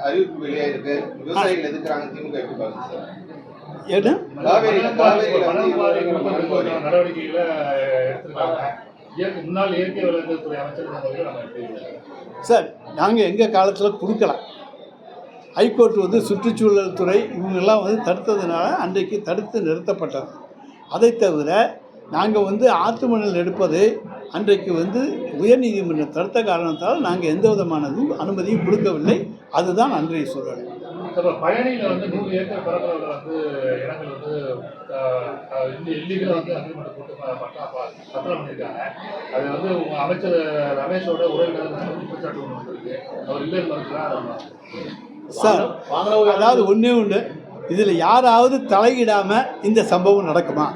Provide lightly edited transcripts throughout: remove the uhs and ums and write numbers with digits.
அறிவிப்பு வெளியாயிருக்கு. விவசாயிகள் எதிர்க்கிறாங்க. திமுக எப்படி பாருங்க சார்? நடவடிக்கைகளை எடுத்திருக்காங்க. முன்னாள் இயற்கை வளங்கள் துறை அமைச்சர் சார், நாங்கள் எங்கள் காலத்தில் கொடுக்கலாம். ஹைகோர்ட் வந்து சுற்றுச்சூழல் துறை இவங்கெல்லாம் வந்து தடுத்ததுனால அன்றைக்கு தடுத்து நிறுத்தப்பட்டது. அதை தவிர நாங்கள் வந்து ஆற்று மணல் எடுப்பது அன்றைக்கு வந்து உயர்நீதிமன்றம் தடுத்த காரணத்தால் நாங்கள் எந்த விதமானதும் அனுமதியும் கொடுக்கவில்லை. அதுதான் அன்றைய சூழல். பழனியில் வந்து 100 ஏக்கர் பரப்பளவில் வந்து இடங்கள் வந்து இல்லீகலாக வந்து அக்ரிமெண்ட் போட்டு பத்திரம் பண்ணியிருக்காங்க. அது வந்து அமைச்சர் ரமேஷோட உறவினர் குற்றச்சாட்டு ஒன்று வந்திருக்கு. அவர் இல்லைன்னு சார், அதாவது ஒன்றே உண்டு, இதில் யாராவது தலையிடாமல் இந்த சம்பவம் நடக்குமா?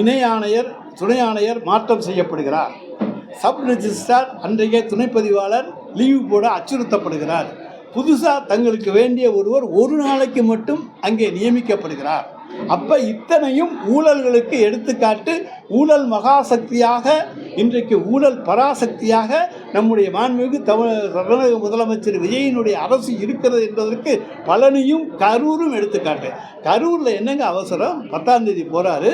இணை ஆணையர் துணை ஆணையர் மாற்றம் செய்யப்படுகிறார். சப் ரெஜிஸ்ட்ரார் அன்றைய துணைப்பதிவாளர் லீவு போட அச்சுறுத்தப்படுகிறார். புதுசாக தங்களுக்கு வேண்டிய ஒருவர் ஒரு நாளைக்கு மட்டும் அங்கே நியமிக்கப்படுகிறார். அப்போ இத்தனையும் ஊழல்களுக்கு எடுத்துக்காட்டு. ஊழல் மகாசக்தியாக இன்றைக்கு ஊழல் பராசக்தியாக நம்முடைய மாண்புமிகு தமிழக முதலமைச்சர் விஜயினுடைய அரசு இருக்கிறது என்பதற்கு பழனியும் கரூரும் எடுத்துக்காட்டு. கரூரில் என்னங்க அவசரம்? 10ஆம் தேதி போகிறாரு.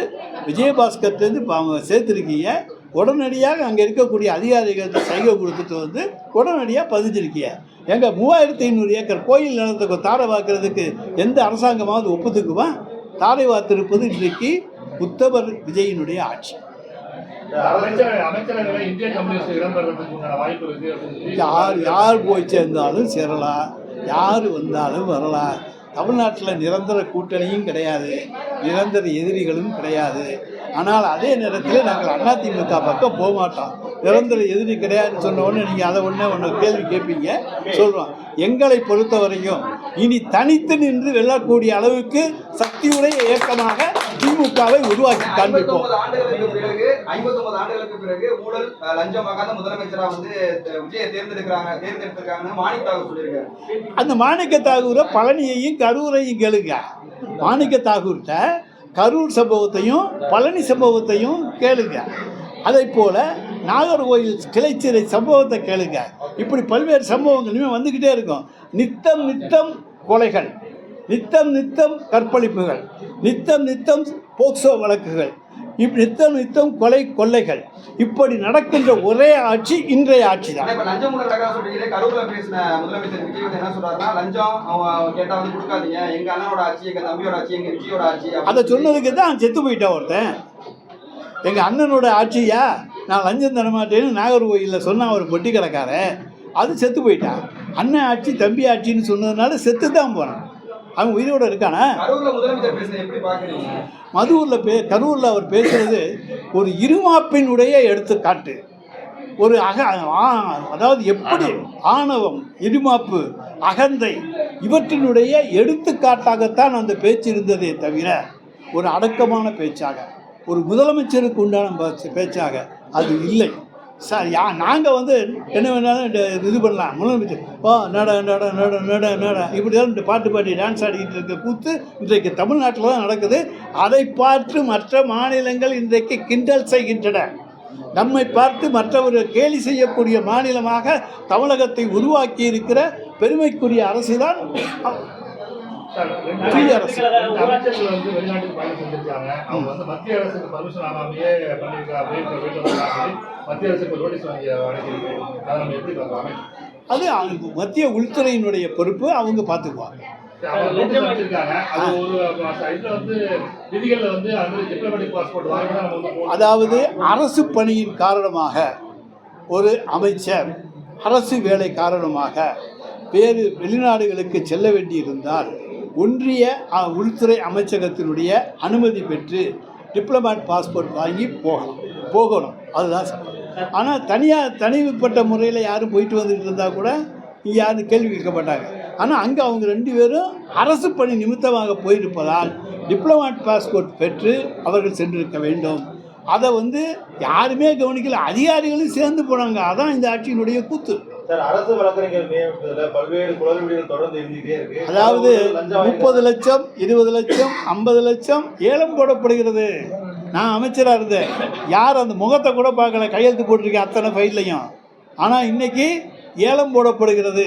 விஜயபாஸ்கர்லேருந்து இப்போ அவங்க சேர்த்துருக்கீங்க. உடனடியாக அங்கே இருக்கக்கூடிய அதிகாரிகளுக்கு சைகை கொடுத்துட்டு வந்து உடனடியாக பதிஞ்சிருக்கீங்க. எங்கள் 3500 ஏக்கர் கோயில் நிலத்துக்கு தாரை வாக்குறதுக்கு எந்த அரசாங்கமாவது ஒப்புத்துக்குமா? தாரை வாத்திருப்பது இன்றைக்கு உத்தவர் விஜயினுடைய ஆட்சி. யார் போய் சேர்ந்தாலும் சேரலாம், யார் வந்தாலும் வரலாம். தமிழ்நாட்டில் நிரந்தர கூட்டணியும் கிடையாது, நிரந்தர எதிரிகளும் கிடையாது. ஆனால் அதே நேரத்தில் நாங்கள் அதிமுக பக்கம் போக மாட்டோம். நிரந்தர எதிரி கிடையாதுன்னு சொன்ன உடனே நீங்கள் அதை ஒன்று கேள்வி கேட்பீங்க. சொல்கிறோம், எங்களை பொறுத்தவரையும் இனி தனித்து நின்று வெல்லக்கூடிய அளவுக்கு சக்தியுடைய இயக்கமாக திமுகவை உருவாக்கி காண்பிப்போம். 59 ஆண்டுகளுக்கு பிறகு ஊழல் லஞ்சமாக முதலமைச்சராக வந்து விஜயை தேர்ந்தெடுத்திருக்காங்கன்னு மாணிக்க தாகூர் சொல்லியிருக்காரு. அந்த மாணிக்க தாகூரை பழனியையும் கரூரையும் கேளுங்க. மாணிக்க தாகூர்கிட்ட கரூர் சம்பவத்தையும் பழனி சம்பவத்தையும் கேளுங்க. அதை போல நாகர்கோயில் கிளைச்சிறை சம்பவத்தை கேளுங்க. இப்படி பல்வேறு சம்பவங்கள் இனிமேல் வந்துக்கிட்டே இருக்கும். நித்தம் நித்தம் கொலைகள், நித்தம் நித்தம் கற்பழிப்புகள், நித்தம் நித்தம் போக்சோ வழக்குகள், நித்தம் நித்தம் கொள்ளைகள், இப்படி நடக்கின்ற ஒரே ஆட்சி இன்றைய ஆட்சி தான். அதை சொன்னதுக்கு தான் செத்து போயிட்டா ஒருத்தன். எங்கள் அண்ணனோட ஆட்சியா நான் லஞ்சம் தரமாட்டேன்னு நாகர்கோயிலில் சொன்னால் ஒரு பொட்டி கடைக்காரன், அது செத்து போயிட்டான். அண்ணன் ஆட்சி தம்பி ஆட்சின்னு சொன்னதுனால செத்து தான் போனான். அவன் உயிரோடு இருக்கானா? கரூரில் அவர் பேசுறது ஒரு இருமாப்பினுடைய எடுத்துக்காட்டு. ஒரு அதாவது எப்படி ஆணவம், இருமாப்பு, அகந்தை இவற்றினுடைய எடுத்துக்காட்டாகத்தான் அந்த பேச்சு இருந்ததே தவிர ஒரு அடக்கமான பேச்சாக, ஒரு முதலமைச்சருக்கு உண்டான பேச்சாக அது இல்லை. சார், நாங்கள் வந்து என்ன வேணாலும் இது பண்ணலாம். முதலமைச்சர் நட நட நட நட நட இப்படி தான் பாட்டு பாடி டான்ஸ் ஆடிக்கிட்டு இருக்க கூத்து இன்றைக்கு தமிழ்நாட்டில் தான் நடக்குது. அதை பார்த்து மற்ற மாநிலங்கள் இன்றைக்கு கிண்டல் செய்கின்றன. நம்மை பார்த்து மற்றவர்கள் கேலி செய்யக்கூடிய மாநிலமாக தமிழகத்தை உருவாக்கி இருக்கிற பெருமைக்குரிய அரசு தான் அமைச்சர்கள் வந்து வெளிநாட்டுக்கு பயணம் செஞ்சிருக்காங்க. அவங்க வந்து மத்திய அரசுக்கு பர்மிஷன் ஆகாமையே பண்ணியிருக்காங்க. மத்திய அரசுக்கு நோட்டீஸ் வாங்கி அழைச்சிருக்கு. அதை நம்ம எப்படி பார்க்கலாம்? அது மத்திய உள்துறையினுடைய பொறுப்பு, அவங்க பார்த்துக்குவாங்க. அதாவது அரசு பணியின் காரணமாக ஒரு அமைச்சர் அரசு வேலை காரணமாக வேறு வெளிநாடுகளுக்கு செல்ல வேண்டியிருந்தால் ஒன்றிய உள்துறை அமைச்சகத்தினுடைய அனுமதி பெற்று டிப்ளமேட் பாஸ்போர்ட் வாங்கி போகணும். அதுதான் சட்டம். ஆனால் தனிப்பட்ட முறையில் யாரும் போயிட்டு வந்துட்டு இருந்தால் கூட இங்கே யாரும் கேள்வி கேட்க மாட்டாங்க. ஆனால் அங்கே அவங்க 2 பேரும் அரசு பணி நிமித்தமாக போயிருப்பதால் டிப்ளமேட் பாஸ்போர்ட் பெற்று அவர்கள் சென்றிருக்க வேண்டும். அதை வந்து யாருமே கவனிக்கல, அதிகாரிகளும் சேர்ந்து போனாங்க. அதான் இந்த ஆட்சியினுடைய கூத்து. அரசு வழக்கறிஞர் நியமிப்பதில் பல்வேறு குளறுபடிகள் தொடர்ந்து இருந்துகிட்டே இருக்கு. அதாவது 30 லட்சம் 20 லட்சம் 50 லட்சம் ஏலம் போடப்படுகிறது. நான் அமைச்சராக இருந்தேன், யார் அந்த முகத்தை கூட பார்க்கல, கையெழுத்து போட்டிருக்கேன் அத்தனை ஃபைல்லையும். ஆனால் இன்னைக்கு ஏலம் போடப்படுகிறது.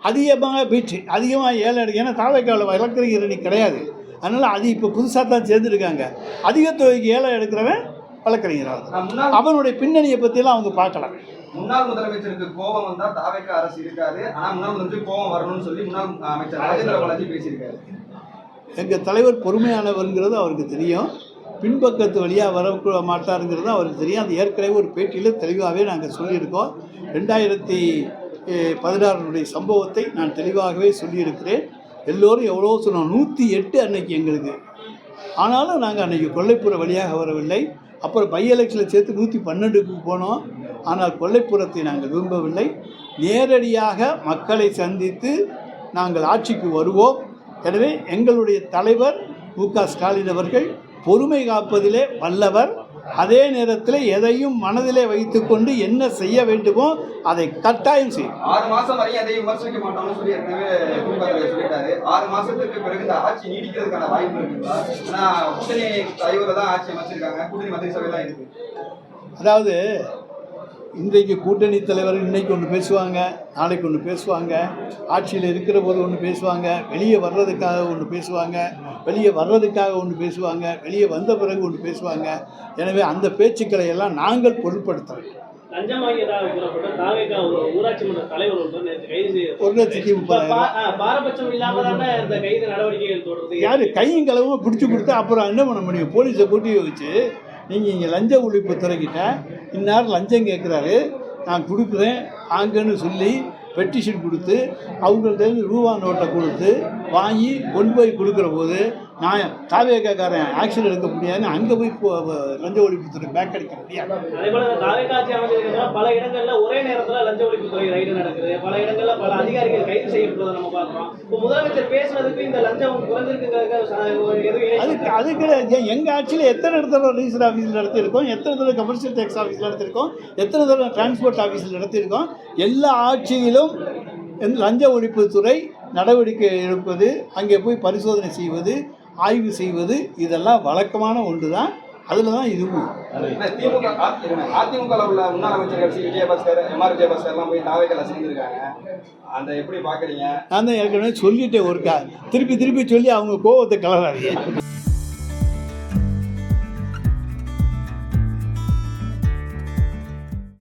அதிகமாக பீச்சு அதிகமாக ஏழை எடுக்க, ஏன்னா தாவேக்காவில் வழக்கறிஞர் அணி கிடையாது, அதனால் அது இப்போ புதுசாக தான் சேர்ந்துருக்காங்க. அதிக தொகைக்கு ஏழை எடுக்கிறவன் வழக்கறிஞராக அவனுடைய பின்னணியை பற்றிலாம் அவங்க பார்க்கலாம். முன்னாள் முதலமைச்சருக்கு கோபம் வந்தா தாவேக்கா அரசு இருக்காது, ஆனா முன்னாள் முதலமைச்சருக்கு கோபம் வரணும்னு சொல்லி முன்னாள் அமைச்சர் ராஜேந்திர பாலாஜி பேசியிருக்காரு. எங்கள் தலைவர் பொறுமையானவருங்கிறது அவருக்கு தெரியும், பின்பக்கத்து வழியாக வர மாட்டாருங்கிறது அவருக்கு தெரியும். அது ஏற்கனவே ஒரு பேட்டியில் தெளிவாகவே நாங்கள் சொல்லியிருக்கோம். 2016 சம்பவத்தை நான் தெளிவாகவே சொல்லியிருக்கிறேன். எல்லோரும் எவ்வளோ சொன்னோம், 108 அன்னைக்கு எங்களுக்கு. ஆனாலும் நாங்கள் அன்றைக்கி கொல்லைப்புற வழியாக வரவில்லை. அப்புறம் பை எலெக்ஷனில் சேர்த்து 112க்கு போனோம். ஆனால் கொல்லைப்புறத்தை நாங்கள் விரும்பவில்லை. நேரடியாக மக்களை சந்தித்து நாங்கள் ஆட்சிக்கு வருவோம். எனவே எங்களுடைய தலைவர் மு.க. ஸ்டாலின் அவர்கள் பொறுமை காப்பதிலே வல்லவர். அதே நேரத்தில் எதையும் மனதிலே வைத்துக்கொண்டு என்ன செய்ய வேண்டுமோ அதை கட்டாயம் செய்யும். 6 மாசம் வரையும் எதையும் விமர்சிக்க மாட்டோம்னு சொல்லி ஏற்கனவே சொல்லிட்டாரு. 6 மாசத்துக்கு பிறகு இந்த ஆட்சி நீடிக்கிறதுக்கான வாய்ப்பு இருக்குங்களா? ஏன்னா கூட்டணி தலைவரை தான் ஆட்சி அமைச்சிருக்காங்க, கூட்டணி மந்திரி சபை தான் இருக்கு. அதாவது இன்றைக்கு கூட்டணி தலைவர் இன்னைக்கு ஒன்று பேசுவாங்க, நாளைக்கு ஒன்று பேசுவாங்க, ஆட்சியில் இருக்கிற போது ஒன்று பேசுவாங்க, வெளியே வர்றதுக்காக ஒன்று பேசுவாங்க, வெளியே வர்றதுக்காக ஒன்று பேசுவாங்க, வெளியே வந்த பிறகு ஒன்று பேசுவாங்க. எனவே அந்த பேச்சுக்களை எல்லாம் நாங்கள் பொருட்படுத்துகிறோம். லஞ்சம் வாங்கியதாக கூறப்பட்ட தாவேக்கா ஊராட்சி மன்ற தலைவர் ஒன்று நேற்று கைது 1,30,000 பாரபட்சம் இல்லாம தானே இந்த கைது நடவடிக்கைகள் தொடருது. யார் கையும் களவும் பிடிச்சி கொடுத்தா அப்புறம் என்ன பண்ண முடியும்? போலீஸை கூட்டி வச்சு நீங்கள் இங்கே லஞ்ச ஒழிப்பு துறைக்கிட்ட இந்நேரம் லஞ்சம் கேட்குறாரு, நான் கொடுக்குறேன் அங்கன்னு சொல்லி பெட்டிஷன் கொடுத்து அவங்கள்ட்ட ரூபா நோட்டை கொடுத்து வாங்கி கொண்டு போய் கொடுக்குற போது நான் தாவேக்காரன் ஆக்ஷன் எடுக்க முடியாதுன்னு அங்கே போய் லஞ்ச ஒழிப்புத்துறை பேக் அடிக்க முடியாது. அதே போல தாவேக்கா ஆட்சி அமைச்சிருக்கிற பல இடங்கள்ல ஒரே நேரத்தில் லஞ்ச ஒழிப்புத்துறை ரைடு நடக்குது, பல இடங்கள்ல பல அதிகாரிகள் கைது செய்யப்படுவதை நம்ம பார்க்குறோம். இப்போ முதலமைச்சர் பேசுனதுக்கு இந்த லஞ்சம் குறைஞ்சிருக்கு அதுக்கு எங்கள் ஆட்சியில் எத்தனை இடத்துல ரிஜிஸ்டர் ஆஃபீஸில் நடத்தியிருக்கோம், எத்தனை தடவை கமர்ஷியல் டேக்ஸ் ஆஃபீஸில் நடத்தியிருக்கோம், எத்தனை தடவை டிரான்ஸ்போர்ட் ஆஃபீஸில் நடத்தியிருக்கோம். எல்லா ஆட்சியிலும் லஞ்ச ஒழிப்புத்துறை நடவடிக்கை எடுப்பது, அங்கே போய் பரிசோதனை செய்வது, ஆய்வு செய்வது இதெல்லாம் வழக்கமான ஒன்று தான். அதில் தான் இதுவும். அதிமுக உள்ள முன்னாள் அமைச்சர்கள் விஜயபாஸ்கர், எம்.ஆர். விஜயபாஸ்கர்லாம் போய் தாவேக்கால சேர்ந்துருக்காங்க. அந்த எப்படி பார்க்குறீங்க? நான் தான் ஏற்கனவே சொல்லிட்டேன் ஒருக்கா, திருப்பி சொல்லி அவங்க கோவத்தை கலராதீங்க.